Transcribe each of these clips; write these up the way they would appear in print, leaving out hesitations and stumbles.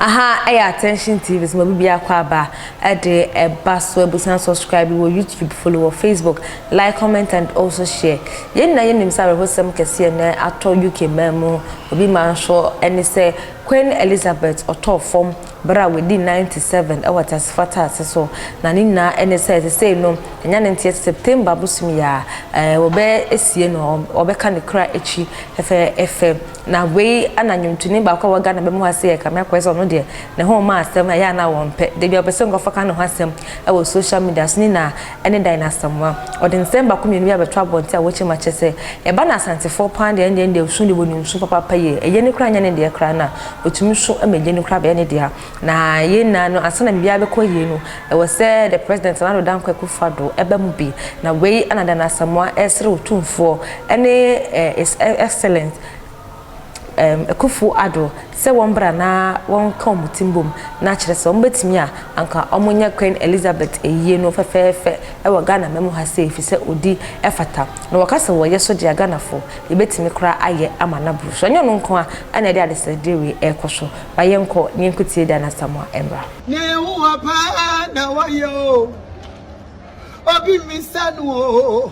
Aha, attention TV so maybe akwa ba de baso ebusan subscribe wo YouTube, follow or Facebook, like, comment and also share. Yen na yen nimsa behosem kese na ato UK memo obi man sure any say Queen Elizabeth oto form bra within 97 awatas fata so na nina any say no enya 20 September busumi ya obe esie no obe ka ne kra echi FM na we ananyumtuni ba kwa waga na bemu ase ka me kwese no de ne ho ma asem ya na won pe de bia obese ngofa ka no asem e wo social media so ni na ene dan na Asamoah odin semba komenu ya betwa bonti a wo chi ma chese e ba na £4 de usu de bonu usu papa ye e ye ne kra nya ne de kra na otumi so emeje ne kra be ne de na ye na no asana bia be ko ye no e wo se the president na do dan Akufo ebe mu bi na we anada na Asamoah esre Otumfuo ene is excellent Akufo Addo se wombra na won come timbom na kire se ombetimi a anka omonya Queen Elizabeth eyie no fefefe e wo Ghana memu ha se fi se odi efata na wakase wo yeso dia Ghana fo ebetimi kra aye amana bru so nyo no nko a ana de adese dewe ekoso ba yenko nyenkutie da na Asamoah embra ne wo pa na wayo obi misanu o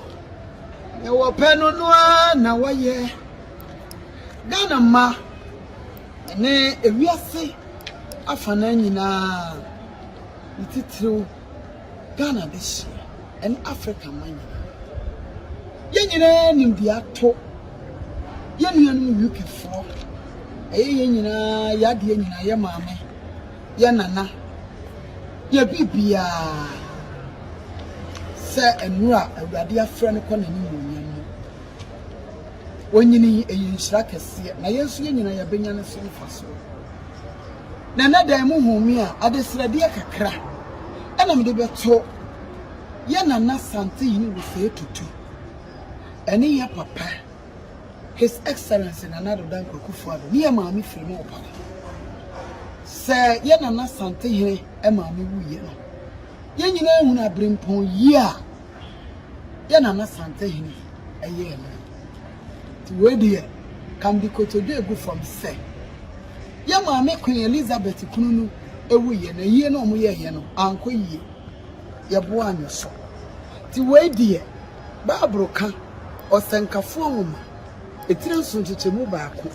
ne wo penu no na waye Ghana ma ne ewiase afana nyina ititiro Ghana deshi en Africa man nyina nimdia to ye nuanu UK fo ye nyina yade nyina ye maame ye nana ye bibia se enura awurade afra ne kɔ nani mu wonyini eyinshira kese na yesu nyina ya benya ne so mfaso na dan mu humi a adesrade kakra ana mede beto ye nana sante yini wo se tutu eni ya papa his excellency na nado dan Akufo Addo ni ya maami firi mo opa se ye nana sante yini e maami wuye no ye nyina ehunu abrempon yi a ye nana sante yini eye no we dear can be kotodo egu from say ya maame Queen Elizabeth kununu ewu ye na yie na omo ye no anko yie ye bo anyo so ti we dear Bible ka osenkafo nwoma etire nso nchechemu baako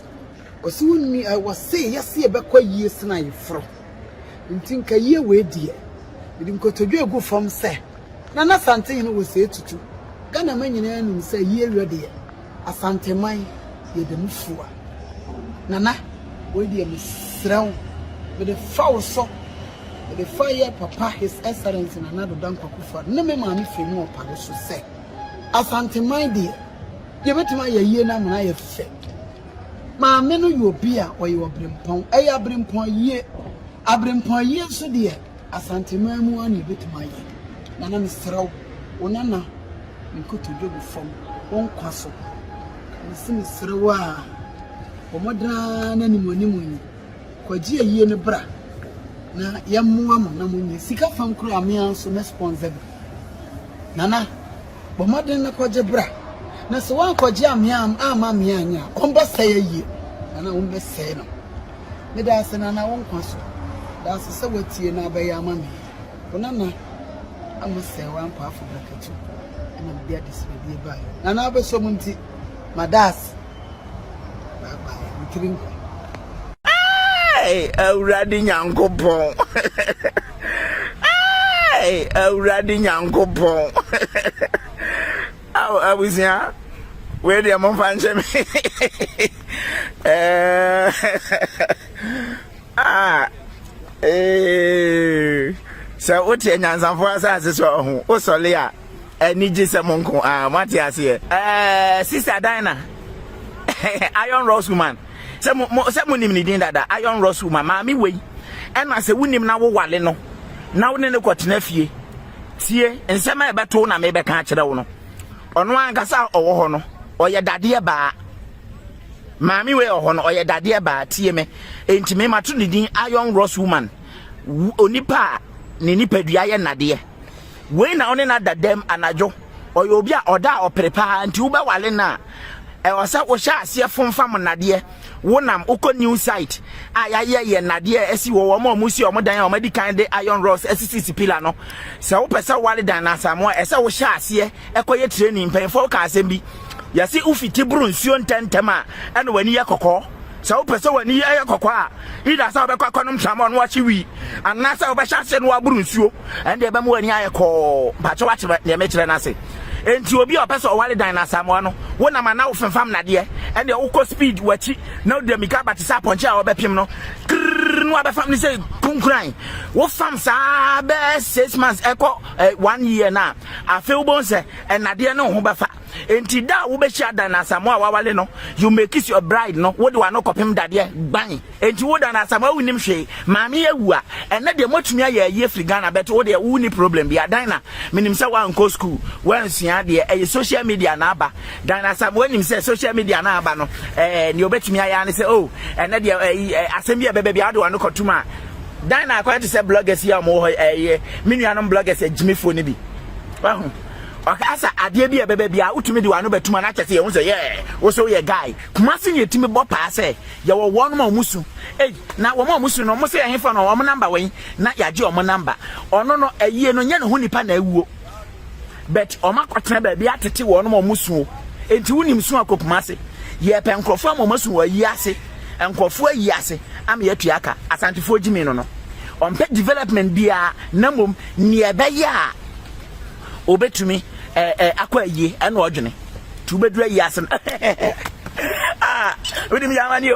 osi wonni wose yese ye bekwa yie sina yefro ntinka yie we dear ndi kotodo egu from say na sante yin wo se tutu Ghana manyina anu say yie ready asantemai ye de mufua nana we de misraw we de fawso we de fire papa his excellence na nado dan Akufo Addo na me maami femu opade so se asantemai de ye betima ye yie na mona ye fe maami no yo bi a oye obrempon eye abrempon yie so de asantemai mu ani betima ye nana misraw onana nkotodo bu fam won kwaso Simi srewa omodra na nimonimu kwaji ayie ne bra na yammoa mo na munye sika fam kro amia so responsible nana bomodra na kwaje bra na so wan kwaje amia ama amia anya omba saye yie nana ombe saye no me da se nana won kwaso da se se watie na abaye amame onana amase wan pa afu brakatu na bia disbedi ba nana abeso munti Madas baba mkirin awurade nyankopon awurade nyankopon awusia we dey mo fanche me so otie nyansanfo asase so ho o sole a ni jise monko mati ase sister Dina Iron Rose woman se mo nim ni din dada Iron Rose woman maami wei ena se wunim na wo wale no na wo ne kwotena fie tie nsema e beto na me be ka kire wo no ono ankasa owo ho no oye dade ba maami wei oho no oye dade ba tie me enti me mato ni din Iron Rose woman onipa ni nipadua ye nade we na one na dadem anajo oyo obi a oda oprepa nti wo be wale na e wasa wo sha ase fonfam nade wonam uko new site ye nade esi wo mo musi o mo dan o medi kan de iron rods SCC pillar no se wo pesa wale dan na Asamoah ese wo hya ase ekoye training pen for ka asem bi yase ufiti bru nsuo ntentema ene wani ye kokko se wo pesa wani ye kokko a ida sa obekwa konom tramo no wachi wi anasa obehya se no abru nsuo ende ebe mo wani aye ko pacho wachi ne mekire na ase enti obi o pesa o wale dan na Asamoah no wona ma na wo femfam nade ende wo ko speed wachi na de mika batisa ponche a obepim no no abefam ni say kunkran wo fam sa be 6 months eko 1 year na afi wo bon se enade no ho befa enti da wo be hia dan na Asamoah wa wale no you make kiss your bride no wo de wa no kopim dade ban enti wo dan na Asamoah wunim hwe maami ewu a ene de motumi aye ye free Ghana bet wo de wo ni problem bi adan na minim se wa nko school wan sua de social media na aba dan na Asamoah nim se social media na aba no ni obetumi aye ne se oh ene de asem bi bebe bi ado no kotuma dan na akwa te se bloggers ya mo minuanom bloggers ejimefo ne bi wahu asa ade bi bebe bia utumi de wano betuma na kyese ye hu se wo so ye guy kuma se ye timi bo pa se ye wo won ma musu na wo ma musu no mo se ye fa no wo mo number wen na ya je o mo number ono no ayie no nya ne ho nipa na awuo but o ma kwatena ba bia tete wo no ma musu enti wunim su akokuma se ye pe nkrofo ma musu wa yi ase enkofo ayi ase am ye tuaka asantefo gimi no ompe development bia namom ni ebeye a obetumi akwa ayi ena odwene tu bedura yi ase udim jamani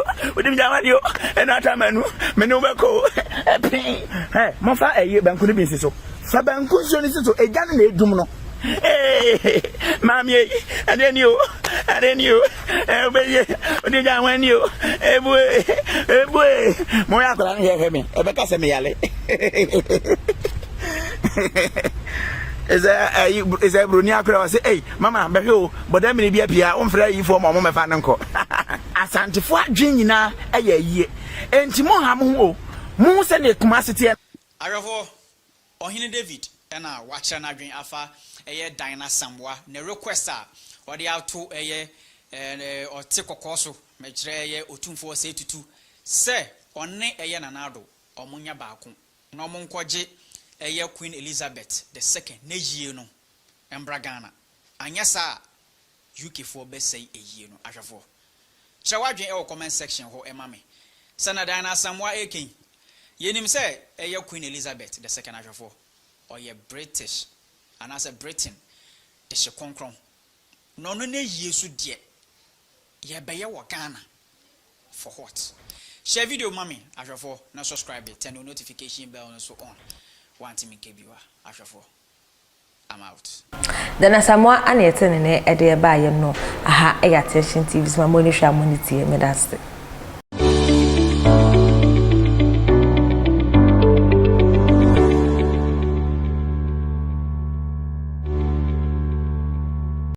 yo ena tamanu me no beko mo fa ayi banku ni bi nsiso fa banku so ni siso ejane na edum no mami adenio ebeye odija wanio ebue mo ya kala ni heme ebeka se me yale eza broni akra wa say mama be ho boda mini bia pia o mfra yi fo mo me fa nko asantefo adwen nyina eye yie enti mo ha mo ho mo se ne kuma sete arefo ohine David na wacha na adwen afa eye dan na Asamoah ne request a odi auto eye ote kokoso me kire eye Otumfuo se tutu se onne eye nanado omunya baako na omunkoje eye Queen Elizabeth II na yie no embra Ghana anya sa UK for be say eyie no ahwefo kire wadwen e comment section ho emame sana dan na Asamoah eken yenim se eye Queen Elizabeth II ahwefo oye British and as a Britain de she konkron no ne yesu de ye beye wo Ghana for what share video mami ahwefo na subscribe turn the notification bell so on want me kebiwa ahwefo I'm out then Asamoah ane etene ne ede ba ye no aha e attention TV so ma mo ni hwa mo ni tie me that's it